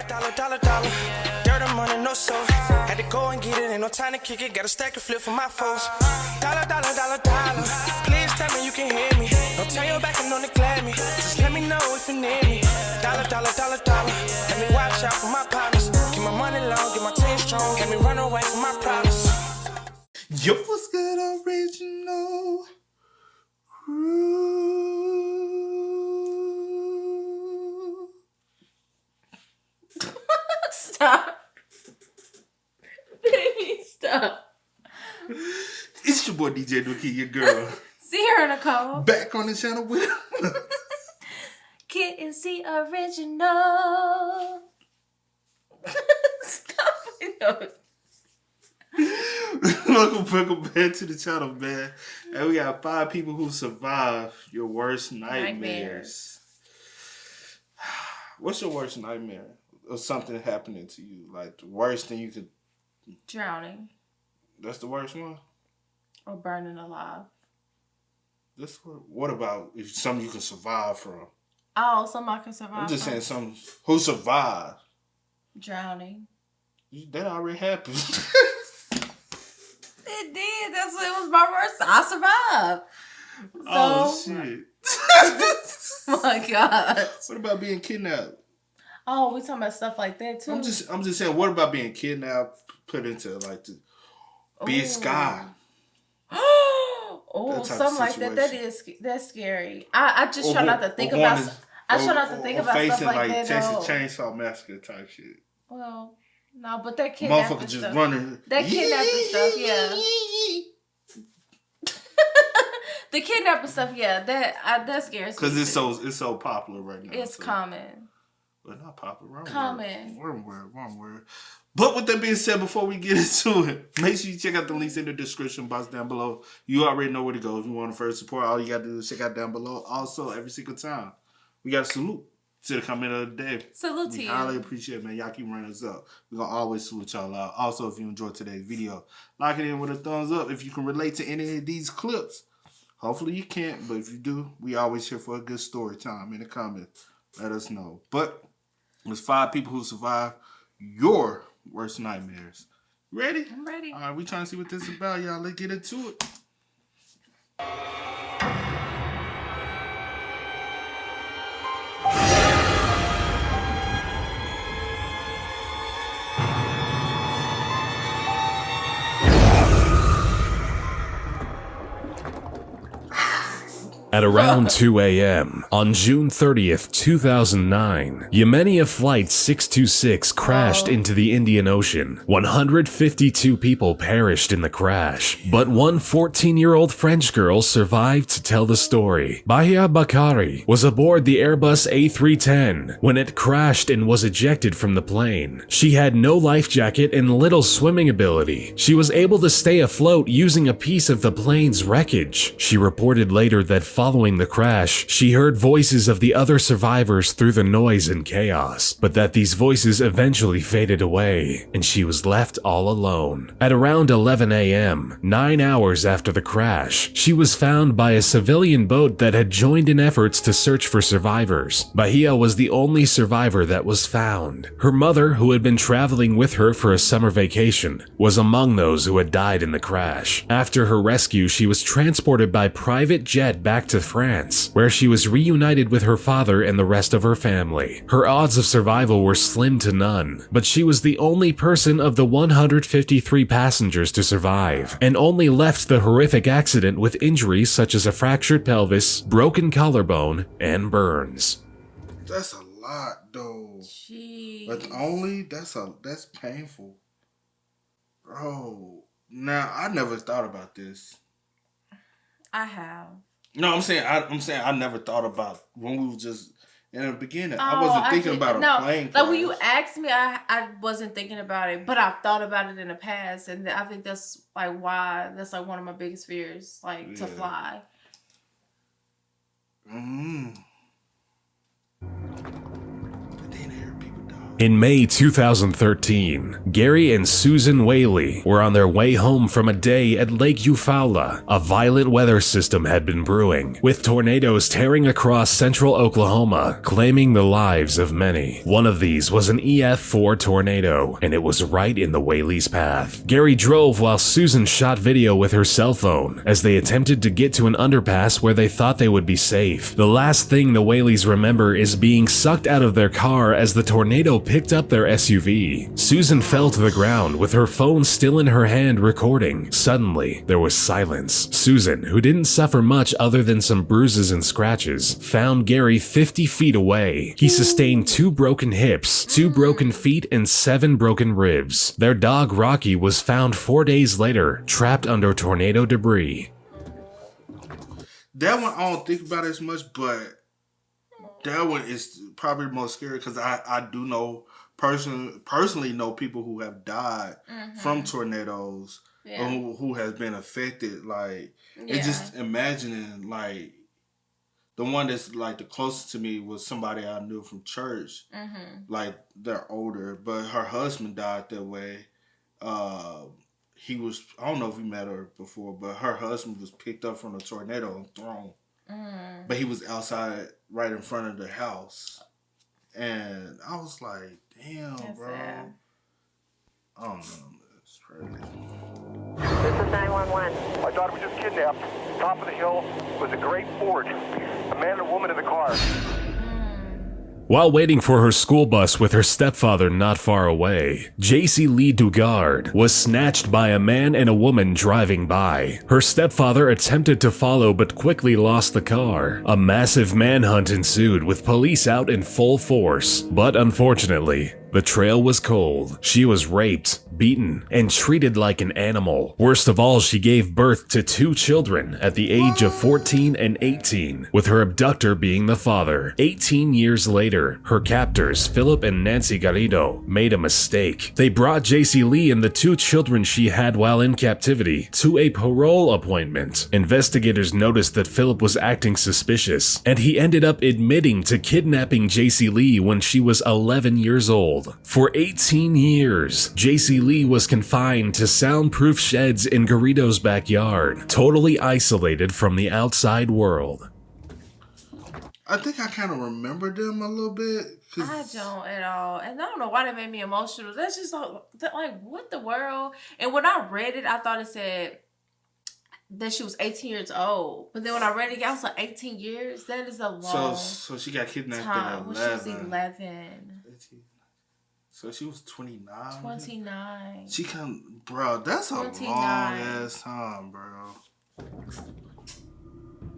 Dollar. Dirt and money, no soul. Had to go and get it, ain't no time to kick it. Got a stack and flip for my foes. Dollar. Please tell me you can hear me. Don't turn your back and don't neglect me. Just let me know if you need me. Dollar. Let me watch out for my partners. Keep my money long, get my team strong. Let me run away from my problems. Yo, what's good, original crew? Stop. Baby, stop. It's your boy DJ Dookie, your girl. Sierra Nicole. Back on the channel with Kid and C original. Stop it. Welcome back to the channel, man. And we got 5 people who survived your worst nightmares. What's your worst nightmare? Or something happening to you? Like the worst thing you could... Drowning. That's the worst one? Or burning alive. What about if something you can survive from? Oh, something I can survive I'm just from. saying something. Who survived? Drowning. That already happened. It did. That's what it was my worst. I survived. So, Oh, shit. Oh my God. What about being kidnapped? Oh, we talking about stuff like that too. I'm just saying, what about being kidnapped, put into like the big sky? Oh, something like that. That's scary. I just try not to think about. I try not to think about stuff like that. Texas Chainsaw Massacre type shit. Well, no, but that kidnapping motherfucker stuff. just running. That kidnapping stuff, yeah. The kidnapping stuff, yeah. That scares me. Because it's so popular right now. It's common. But not popular. Common. Wrong word. But with that being said, before we get into it, make sure you check out the links in the description box down below. You already know where to go. If you want to first support, all you got to do is check out down below. Also, every single time, we got to salute to the comment of the day. Salute to you. I highly appreciate it, man. Y'all keep running us up. We're going to always salute y'all out. Also, if you enjoyed today's video, like it in with a thumbs up. If you can relate to any of these clips, hopefully you can't. But if you do, we always here for a good story time in the comments. Let us know. But there's 5 people who survived your worst nightmares. Ready? I'm ready. All right, we trying to see what this is about, y'all. Let's get into it. At around 2 a.m. on June 30th, 2009, Yemenia Flight 626 crashed into the Indian Ocean. 152 people perished in the crash, but one 14-year-old French girl survived to tell the story. Bahia Bakari was aboard the Airbus A310 when it crashed and was ejected from the plane. She had no life jacket and little swimming ability. She was able to stay afloat using a piece of the plane's wreckage. She reported later that following the crash, she heard voices of the other survivors through the noise and chaos, but that these voices eventually faded away, and she was left all alone. At around 11 a.m., 9 hours after the crash, she was found by a civilian boat that had joined in efforts to search for survivors. Bahia was the only survivor that was found. Her mother, who had been traveling with her for a summer vacation, was among those who had died in the crash. After her rescue, she was transported by private jet back to France, where she was reunited with her father and the rest of her family. Her odds of survival were slim to none, but she was the only person of the 153 passengers to survive, and only left the horrific accident with injuries such as a fractured pelvis, broken collarbone, and burns. That's a lot, though. Jeez. But that's painful. Bro. Now, I never thought about this. I have. No, I'm saying I never thought about when we were just in the beginning. I wasn't thinking about a plane crash. Like when you asked me, I wasn't thinking about it, but I've thought about it in the past, and I think that's like why that's like one of my biggest fears, like to fly. But then I hear people die. In May 2013, Gary and Susan Whaley were on their way home from a day at Lake Eufaula. A violent weather system had been brewing, with tornadoes tearing across central Oklahoma, claiming the lives of many. One of these was an EF4 tornado, and it was right in the Whaley's path. Gary drove while Susan shot video with her cell phone as they attempted to get to an underpass where they thought they would be safe. The last thing the Whaleys remember is being sucked out of their car as the tornado picked up their SUV. Susan fell to the ground with her phone still in her hand recording. Suddenly, there was silence. Susan, who didn't suffer much other than some bruises and scratches, found Gary 50 feet away. He sustained 2 broken hips, 2 broken feet, and 7 broken ribs. Their dog Rocky was found 4 days later, trapped under tornado debris. That one I don't think about as much, but that one is probably the most scary because I do know personally know people who have died from tornadoes or who has been affected. Like it's just imagining like the one that's like the closest to me was somebody I knew from church. Like they're older, but her husband died that way. He was, I don't know if we met her before, but her husband was picked up from a tornado and thrown. But he was outside right in front of the house. And I was like, damn, that's bro. Sad. I don't know. It's crazy. This is 911. My daughter was just kidnapped. Top of the hill was a great Ford. A man and a woman in the car. While waiting for her school bus with her stepfather not far away, JC Lee Dugard was snatched by a man and a woman driving by. Her stepfather attempted to follow but quickly lost the car. A massive manhunt ensued with police out in full force, but unfortunately, the trail was cold. She was raped, beaten, and treated like an animal. Worst of all, she gave birth to 2 children at the age of 14 and 18, with her abductor being the father. 18 years later, her captors, Philip and Nancy Garrido, made a mistake. They brought JC Lee and the 2 children she had while in captivity to a parole appointment. Investigators noticed that Philip was acting suspicious, and he ended up admitting to kidnapping JC Lee when she was 11 years old. For 18 years, JC Lee was confined to soundproof sheds in Garrido's backyard, totally isolated from the outside world. I think I kind of remember them a little bit. I don't at all. And I don't know why that made me emotional. That's just like, what the world? And when I read it, I thought it said that she was 18 years old. But then when I read it again, I was like, 18 years? That is a long So she got kidnapped time. at 11. When she was 11. So she was 29? 29. She can, bro, that's a 29. long ass time, bro.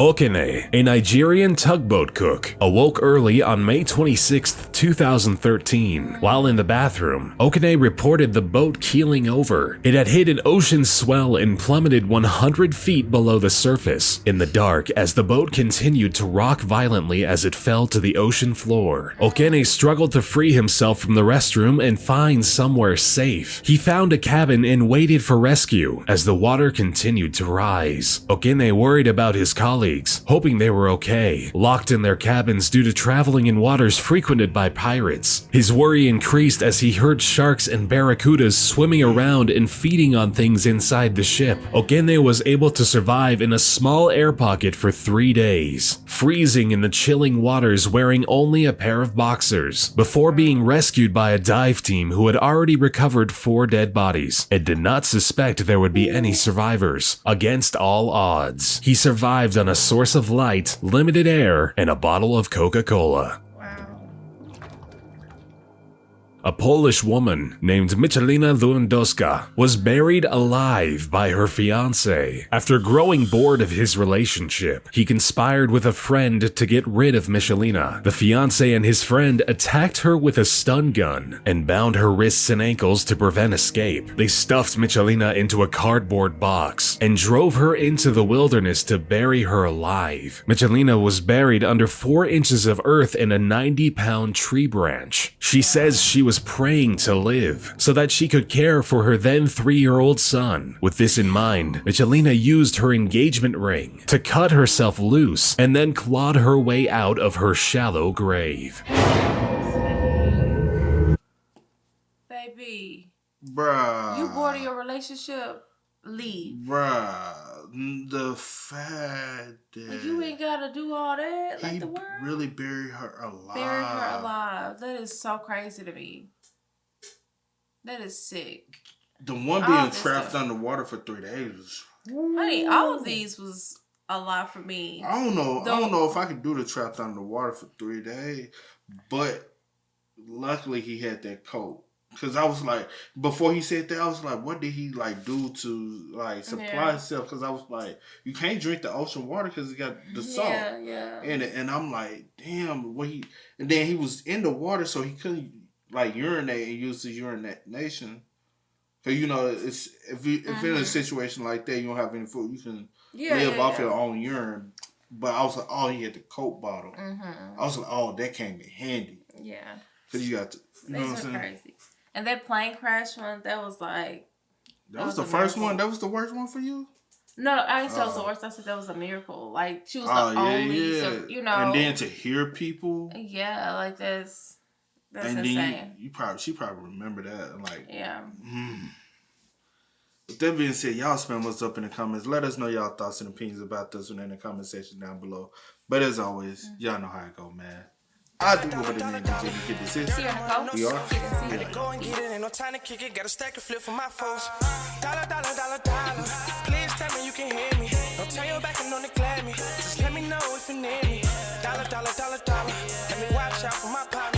Okene, a Nigerian tugboat cook, awoke early on May 26, 2013. While in the bathroom, Okene reported the boat keeling over. It had hit an ocean swell and plummeted 100 feet below the surface in the dark as the boat continued to rock violently as it fell to the ocean floor. Okene struggled to free himself from the restroom and find somewhere safe. He found a cabin and waited for rescue as the water continued to rise. Okene worried about his colleagues, hoping they were okay, locked in their cabins due to traveling in waters frequented by pirates. His worry increased as he heard sharks and barracudas swimming around and feeding on things inside the ship. Okene was able to survive in a small air pocket for 3 days, freezing in the chilling waters wearing only a pair of boxers, before being rescued by a dive team who had already recovered 4 dead bodies and did not suspect there would be any survivors. Against all odds, he survived on a source of light, limited air, and a bottle of Coca-Cola. A Polish woman named Michalina Lewandowska was buried alive by her fiancé. After growing bored of his relationship, he conspired with a friend to get rid of Michalina. The fiancé and his friend attacked her with a stun gun and bound her wrists and ankles to prevent escape. They stuffed Michalina into a cardboard box and drove her into the wilderness to bury her alive. Michalina was buried under 4 inches of earth in a 90-pound tree branch. She says she was praying to live so that she could care for her then 3-year-old son. With this in mind, Michalina used her engagement ring to cut herself loose and then clawed her way out of her shallow grave. baby. Bruh. You bored of your relationship? Leave. Bruh. The fact that Like, you ain't gotta do all that. Like he the world. really buried her alive. Buried her alive. That is so crazy to me. That is sick. The one All being this trapped stuff. underwater for 3 days. Honey, all of these was a lot for me. I don't know. I Don't- don't know if I could do the trapped underwater for 3 days, but luckily he had that coat. Cause I was like, before he said that, I was like, what did he like do to like supply himself? Cause I was like, you can't drink the ocean water because it got the salt in it, and I'm like, damn, what he? And then he was in the water, so he couldn't like urinate and use his urination. Cause you know, it's if in a situation like that, you don't have any food, you can live off your own urine. But I was like, oh, he had the Coke bottle. I was like, oh, that came in handy. Yeah. Cause you got to, you know what I'm saying? Crazy. And that plane crash one, that was like... That was the first one? That was the worst one for you? No, I didn't say it was the worst. I said that was a miracle. Like, she was the only... So, you know... And then to hear people... Yeah, like that's and insane. Then she probably remember that. Like, yeah. With that being said, y'all spam what's up in the comments. Let us know y'all thoughts and opinions about this one in the comment section down below. But as always, y'all know how it go, man. I do what it means to get this is. See you, Nicole. We are. Had to go and get it, ain't no time to kick it. Got a stack of flip for my folks. Dollar, dollar, dollar, dollar. Please tell me you can hear me. Don't turn your back and don't neglect me. Just let me know if you need me. Dollar, dollar, dollar, dollar. Let me watch out for my partner.